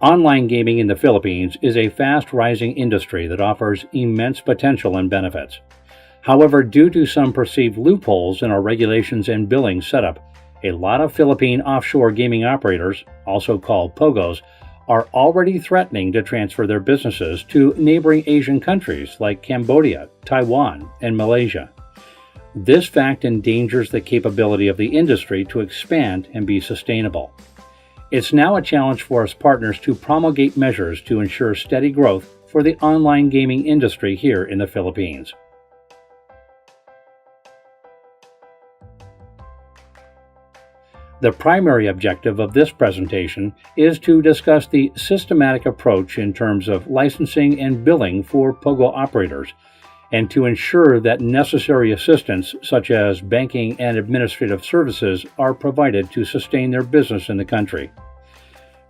Online gaming in the Philippines is a fast-rising industry that offers immense potential and benefits. However, due to some perceived loopholes in our regulations and billing setup, a lot of Philippine offshore gaming operators, also called POGOs, are already threatening to transfer their businesses to neighboring Asian countries like Cambodia, Taiwan, and Malaysia. This fact endangers the capability of the industry to expand and be sustainable. It's now a challenge for us partners to promulgate measures to ensure steady growth for the online gaming industry here in the Philippines. The primary objective of this presentation is to discuss the systematic approach in terms of licensing and billing for POGO operators, and to ensure that necessary assistance such as banking and administrative services are provided to sustain their business in the country.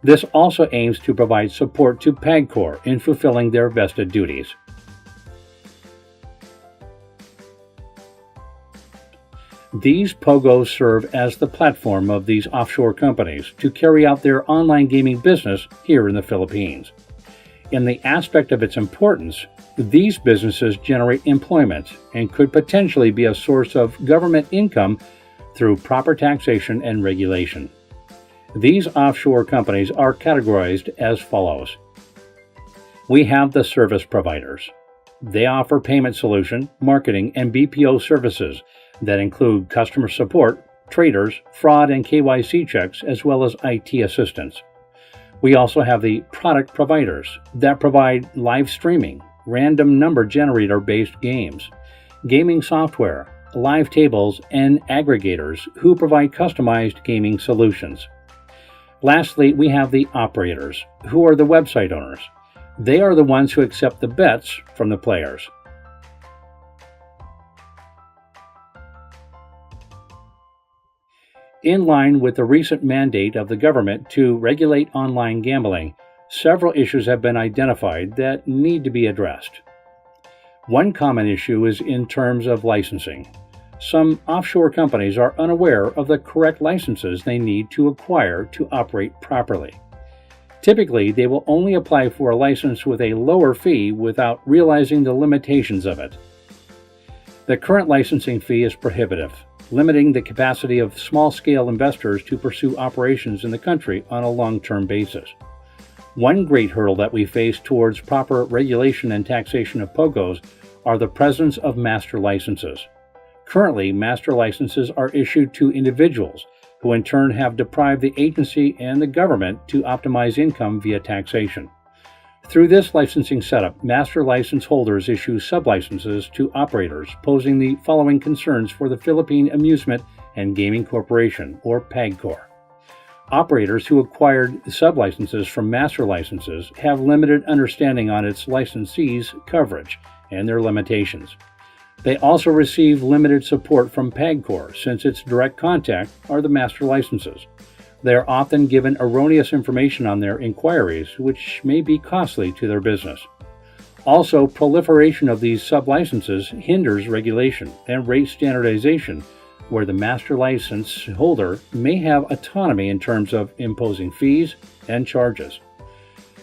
This also aims to provide support to PAGCOR in fulfilling their vested duties. These POGOs serve as the platform of these offshore companies to carry out their online gaming business here in the Philippines. In the aspect of its importance, these businesses generate employment and could potentially be a source of government income through proper taxation and regulation. These offshore companies are categorized as follows. We have the service providers. They offer payment solution, marketing, and BPO services that include customer support, traders, fraud and KYC checks, as well as IT assistance. We also have the product providers that provide live streaming, random number generator-based games, gaming software, live tables, and aggregators who provide customized gaming solutions. Lastly, we have the operators, who are the website owners. They are the ones who accept the bets from the players. In line with the recent mandate of the government to regulate online gambling, several issues have been identified that need to be addressed. One common issue is in terms of licensing. Some offshore companies are unaware of the correct licenses they need to acquire to operate properly. Typically, they will only apply for a license with a lower fee without realizing the limitations of it. The current licensing fee is prohibitive, limiting the capacity of small-scale investors to pursue operations in the country on a long-term basis. One great hurdle that we face towards proper regulation and taxation of POGOs are the presence of master licenses. Currently, master licenses are issued to individuals who in turn have deprived the agency and the government to optimize income via taxation. Through this licensing setup, master license holders issue sublicenses to operators, posing the following concerns for the Philippine Amusement and Gaming Corporation, or PAGCOR. Operators who acquired sublicenses from master licenses have limited understanding on its licensees' coverage and their limitations. They also receive limited support from PAGCOR since its direct contact are the master licenses. They are often given erroneous information on their inquiries, which may be costly to their business. Also, proliferation of these sublicenses hinders regulation and rate standardization, where the master license holder may have autonomy in terms of imposing fees and charges.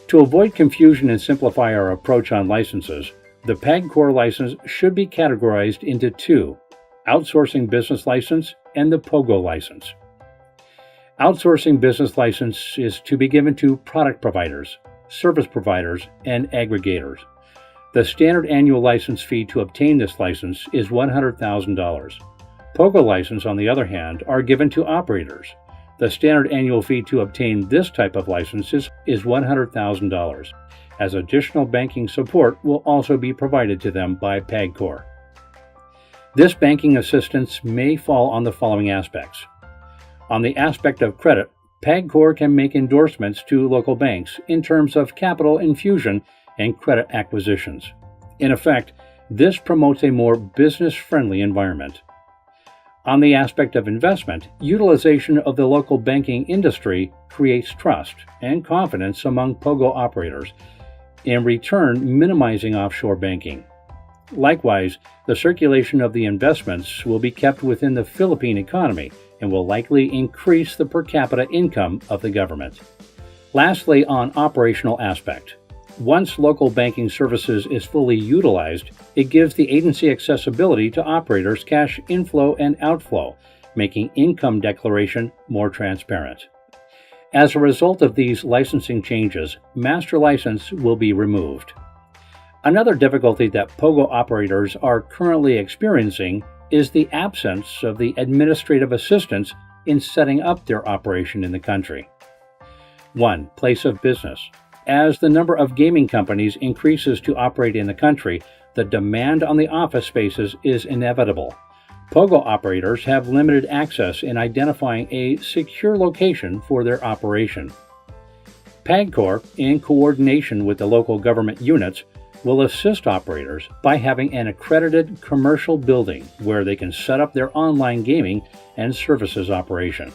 To avoid confusion and simplify our approach on licenses, the PAGCOR license should be categorized into two: outsourcing business license and the POGO license. Outsourcing business license is to be given to product providers, service providers, and aggregators. The standard annual license fee to obtain this license is $100,000. POGO license, on the other hand, are given to operators. The standard annual fee to obtain this type of license is $100,000, as additional banking support will also be provided to them by PAGCOR. This banking assistance may fall on the following aspects. On the aspect of credit, PAGCOR can make endorsements to local banks in terms of capital infusion and credit acquisitions. In effect, this promotes a more business-friendly environment. On the aspect of investment, utilization of the local banking industry creates trust and confidence among POGO operators, in return minimizing offshore banking. Likewise, the circulation of the investments will be kept within the Philippine economy and will likely increase the per capita income of the government. Lastly, on operational aspect. Once local banking services is fully utilized, it gives the agency accessibility to operators' cash inflow and outflow, making income declaration more transparent. As a result of these licensing changes, master license will be removed. Another difficulty that Pogo operators are currently experiencing is the absence of the administrative assistance in setting up their operation in the country. 1. Place of business. As the number of gaming companies increases to operate in the country, the demand on the office spaces is inevitable. Pogo operators have limited access in identifying a secure location for their operation. PAGCOR, in coordination with the local government units, will assist operators by having an accredited commercial building where they can set up their online gaming and services operation.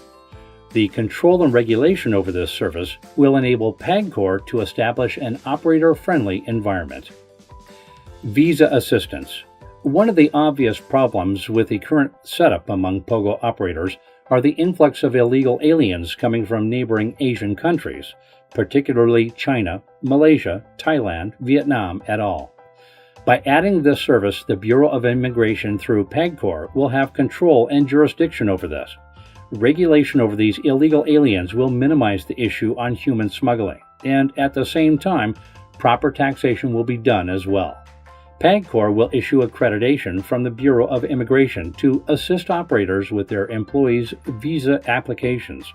The control and regulation over this service will enable PAGCOR to establish an operator-friendly environment. Visa assistance. One of the obvious problems with the current setup among Pogo operators are the influx of illegal aliens coming from neighboring Asian countries, particularly China, Malaysia, Thailand, Vietnam, et al. By adding this service, the Bureau of Immigration through PAGCOR will have control and jurisdiction over this. Regulation over these illegal aliens will minimize the issue on human smuggling, and at the same time, proper taxation will be done as well. PAGCOR will issue accreditation from the Bureau of Immigration to assist operators with their employees' visa applications.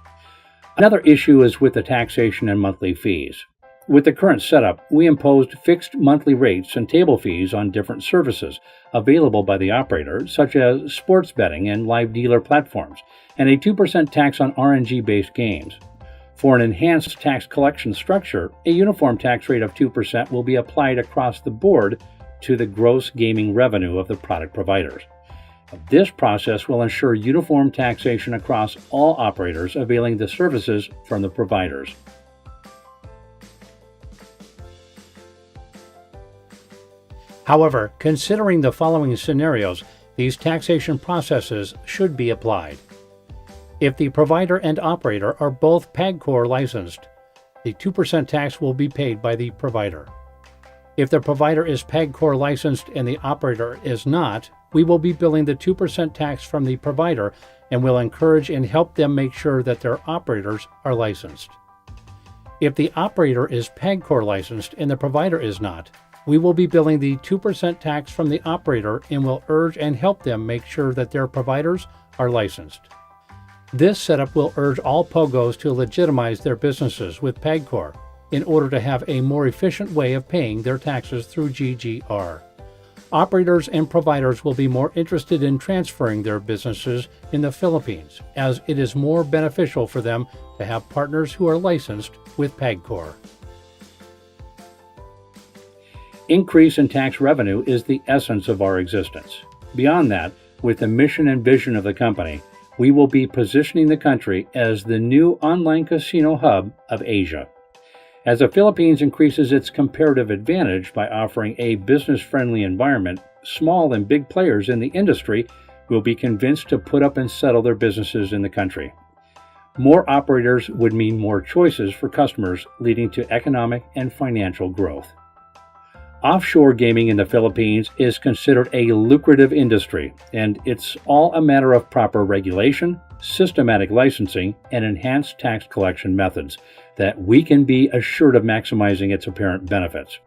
Another issue is with the taxation and monthly fees. With the current setup, we imposed fixed monthly rates and table fees on different services available by the operator, such as sports betting and live dealer platforms, and a 2% tax on RNG-based games. For an enhanced tax collection structure, a uniform tax rate of 2% will be applied across the board to the gross gaming revenue of the product providers. This process will ensure uniform taxation across all operators availing the services from the providers. However, considering the following scenarios, these taxation processes should be applied. If the provider and operator are both PAGCOR licensed, the 2% tax will be paid by the provider. If the provider is PAGCOR licensed and the operator is not, we will be billing the 2% tax from the provider and will encourage and help them make sure that their operators are licensed. If the operator is PAGCOR licensed and the provider is not, we will be billing the 2% tax from the operator and will urge and help them make sure that their providers are licensed. This setup will urge all Pogos to legitimize their businesses with PAGCOR in order to have a more efficient way of paying their taxes through GGR. Operators and providers will be more interested in transferring their businesses in the Philippines, as it is more beneficial for them to have partners who are licensed with PAGCOR. Increase in tax revenue is the essence of our existence. Beyond that, with the mission and vision of the company, we will be positioning the country as the new online casino hub of Asia. As the Philippines increases its comparative advantage by offering a business-friendly environment, small and big players in the industry will be convinced to put up and settle their businesses in the country. More operators would mean more choices for customers, leading to economic and financial growth. Offshore gaming in the Philippines is considered a lucrative industry, and it's all a matter of proper regulation, systematic licensing, and enhanced tax collection methods that we can be assured of maximizing its apparent benefits.